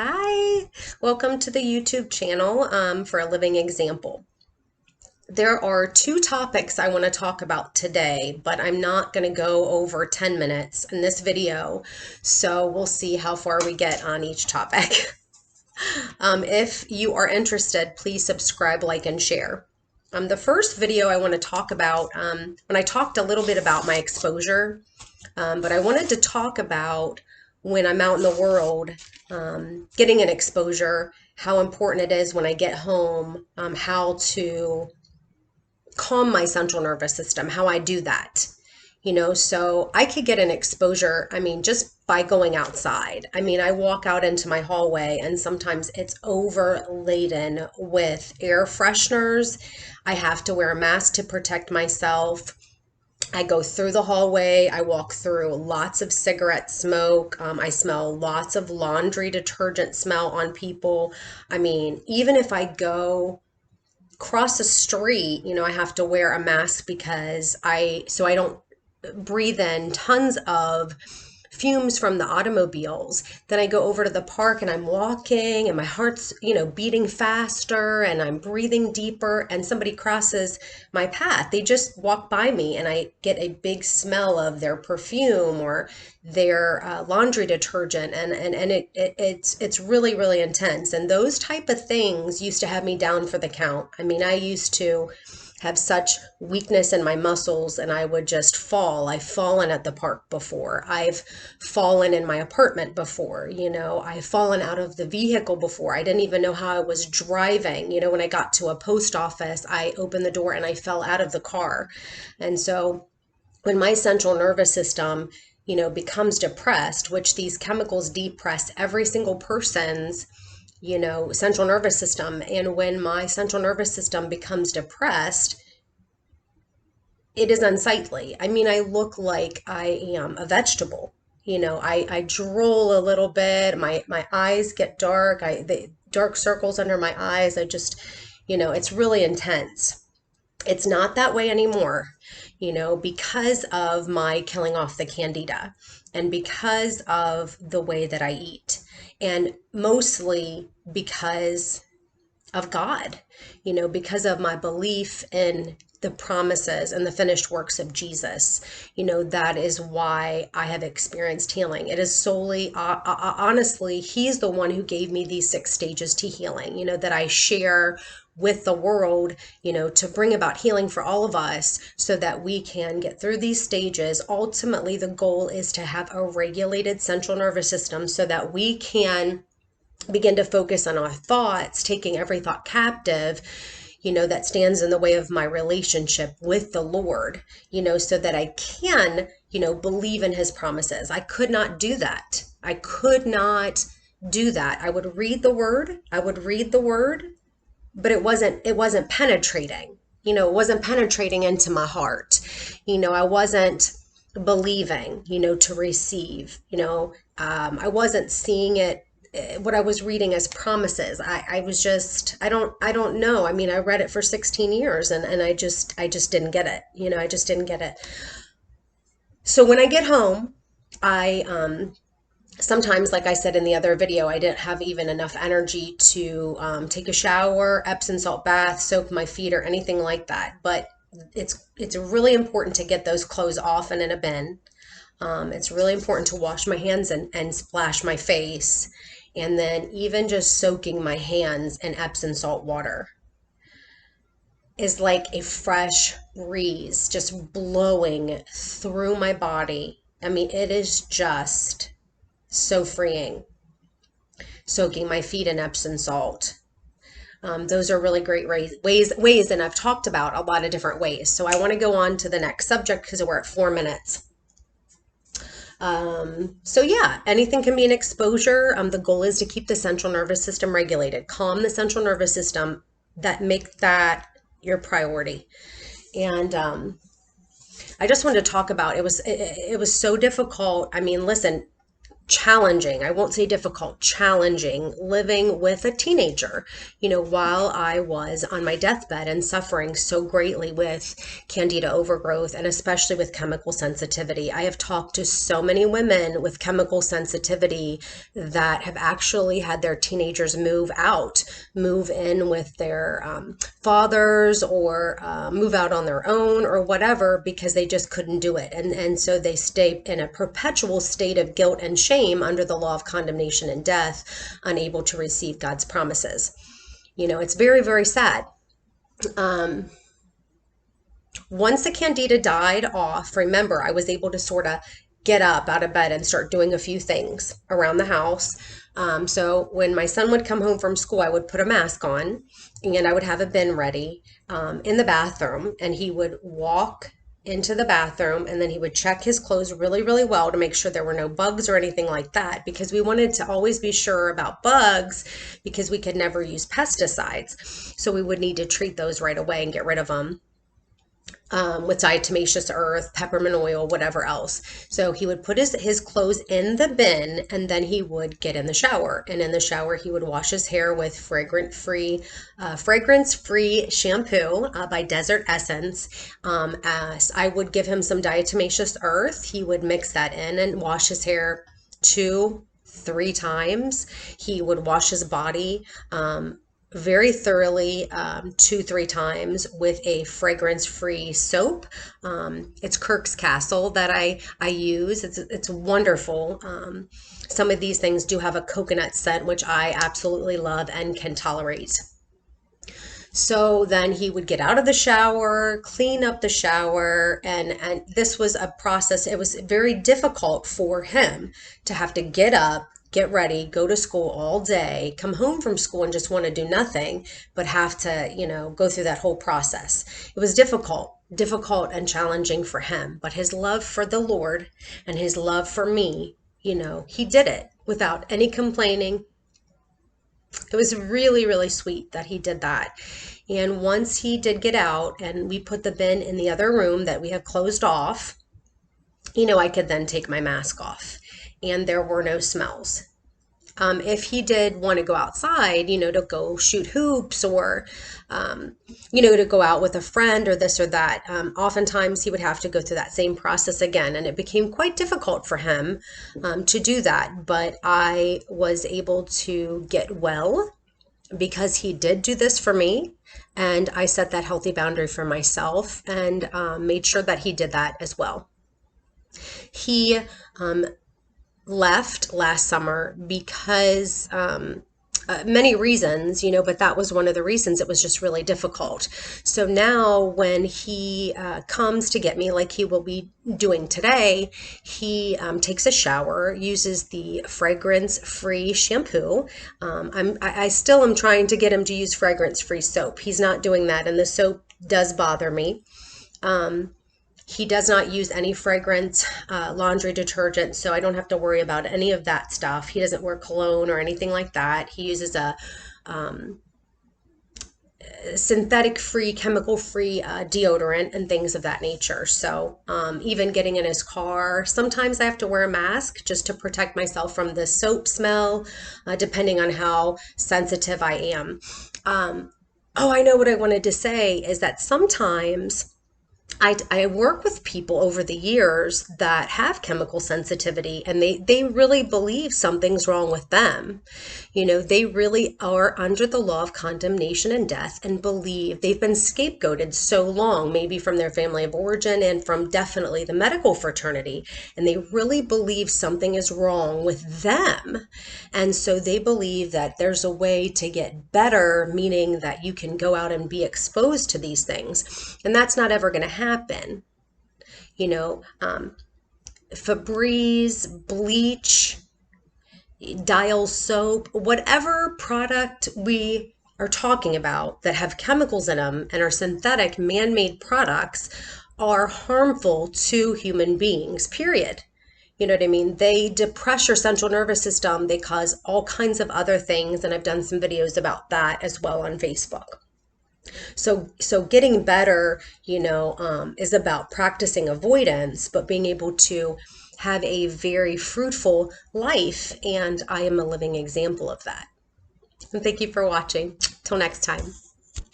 Hi, welcome to the YouTube channel for a living example. There are two topics I want to talk about today, but I'm not going to go over 10 minutes in this video, so we'll see how far we get on each topic. If you are interested, please subscribe, like, and share. The first video I want to talk about, when I talked a little bit about my exposure, but I wanted to talk about when I'm out in the world, getting an exposure, how important it is when I get home, how to calm my central nervous system, how I do that. So I could get an exposure, just by going outside. I walk out into my hallway and sometimes it's overladen with air fresheners. I have to wear a mask to protect myself. I go through the hallway. I walk through lots of cigarette smoke. I smell lots of laundry detergent smell on people. Even if I go cross the street, I have to wear a mask so I don't breathe in tons of fumes from the automobiles. Then I go over to the park and I'm walking and my heart's, beating faster and I'm breathing deeper and somebody crosses my path. They just walk by me and I get a big smell of their perfume or their laundry detergent and it's really, really intense. And those type of things used to have me down for the count. I used to have such weakness in my muscles and I would just fall. I've fallen at the park before. I've fallen in my apartment before. I've fallen out of the vehicle before. I didn't even know how I was driving. When I got to a post office, I opened the door and I fell out of the car. And so when my central nervous system, becomes depressed, which these chemicals depress every single person's central nervous system. And when my central nervous system becomes depressed, it is unsightly. I look like I am a vegetable. I drool a little bit. My eyes get dark. The dark circles under my eyes. It's really intense. It's not that way anymore, because of my killing off the candida and because of the way that I eat. And mostly because of God, because of my belief in the promises and the finished works of Jesus. That is why I have experienced healing. It is solely, honestly, He's the one who gave me these 6 stages to healing, that I share with the world, to bring about healing for all of us so that we can get through these stages. Ultimately, the goal is to have a regulated central nervous system so that we can begin to focus on our thoughts, taking every thought captive, that stands in the way of my relationship with the Lord, so that I can, believe in His promises. I could not do that. I could not do that. I would read the word. But it wasn't penetrating. It wasn't penetrating into my heart. I wasn't believing, to receive. I wasn't seeing it, what I was reading as promises. I was just, I don't know. I read it for 16 years and I just didn't get it. I just didn't get it. So when I get home, I sometimes, like I said in the other video, I didn't have even enough energy to take a shower, Epsom salt bath, soak my feet, or anything like that. But it's really important to get those clothes off and in a bin. It's really important to wash my hands and splash my face. And then even just soaking my hands in Epsom salt water is like a fresh breeze just blowing through my body. It is just so freeing. Soaking my feet in Epsom salt. Those are really great ways, and I've talked about a lot of different ways. So I want to go on to the next subject because we're at 4 minutes. So yeah, anything can be an exposure. The goal is to keep the central nervous system regulated, calm the central nervous system, make that your priority. And I just wanted to talk about it was so difficult. Listen, challenging. I won't say difficult, challenging living with a teenager, while I was on my deathbed and suffering so greatly with candida overgrowth and especially with chemical sensitivity. I have talked to so many women with chemical sensitivity that have actually had their teenagers move out, move in with their fathers, or move out on their own or whatever, because they just couldn't do it. And so they stay in a perpetual state of guilt and shame under the law of condemnation and death, unable to receive God's promises. It's very, very sad. Once the candida died off, remember, I was able to sort of get up out of bed and start doing a few things around the house. So when my son would come home from school, I would put a mask on and I would have a bin ready in the bathroom, and he would walk into the bathroom and then he would check his clothes really, really well to make sure there were no bugs or anything like that, because we wanted to always be sure about bugs because we could never use pesticides. So we would need to treat those right away and get rid of them. With diatomaceous earth, peppermint oil, whatever else. So he would put his clothes in the bin, and then he would get in the shower. And in the shower, he would wash his hair with fragrance-free shampoo by Desert Essence. As I would give him some diatomaceous earth, he would mix that in and wash his hair 2-3 times. He would wash his body very thoroughly 2-3 times with a fragrance-free soap. It's Kirk's Castle that I use. It's wonderful. Some of these things do have a coconut scent, which I absolutely love and can tolerate. So then he would get out of the shower, clean up the shower, and this was a process. It was very difficult for him to have to get up, get ready, go to school all day, come home from school and just want to do nothing, but have to, go through that whole process. It was difficult and challenging for him, but his love for the Lord and his love for me, he did it without any complaining. It was really, really sweet that he did that. And once he did get out and we put the bin in the other room that we had closed off, I could then take my mask off and there were no smells. If he did want to go outside, to go shoot hoops or, to go out with a friend or this or that, oftentimes he would have to go through that same process again. And it became quite difficult for him to do that. But I was able to get well because he did do this for me. And I set that healthy boundary for myself and made sure that he did that as well. He left last summer because many reasons, but that was one of the reasons. It was just really difficult. So now when he comes to get me, like he will be doing today, he takes a shower, uses the fragrance-free shampoo. I still am trying to get him to use fragrance-free soap. He's not doing that, and the soap does bother me. He does not use any fragrance laundry detergent, so I don't have to worry about any of that stuff. He doesn't wear cologne or anything like that. He uses a synthetic-free, chemical-free deodorant and things of that nature. So even getting in his car, sometimes I have to wear a mask just to protect myself from the soap smell, depending on how sensitive I am. I know what I wanted to say is that sometimes I work with people over the years that have chemical sensitivity, and they really believe something's wrong with them. They really are under the law of condemnation and death and believe they've been scapegoated so long, maybe from their family of origin and from definitely the medical fraternity. And they really believe something is wrong with them. And so they believe that there's a way to get better, meaning that you can go out and be exposed to these things. And that's not ever going to happen. Febreze, bleach, Dial soap, whatever product we are talking about that have chemicals in them and are synthetic man-made products are harmful to human beings, period. You know what I mean? They depress your central nervous system. They cause all kinds of other things. And I've done some videos about that as well on Facebook. So getting better, is about practicing avoidance, but being able to have a very fruitful life, and I am a living example of that. And thank you for watching. Till next time.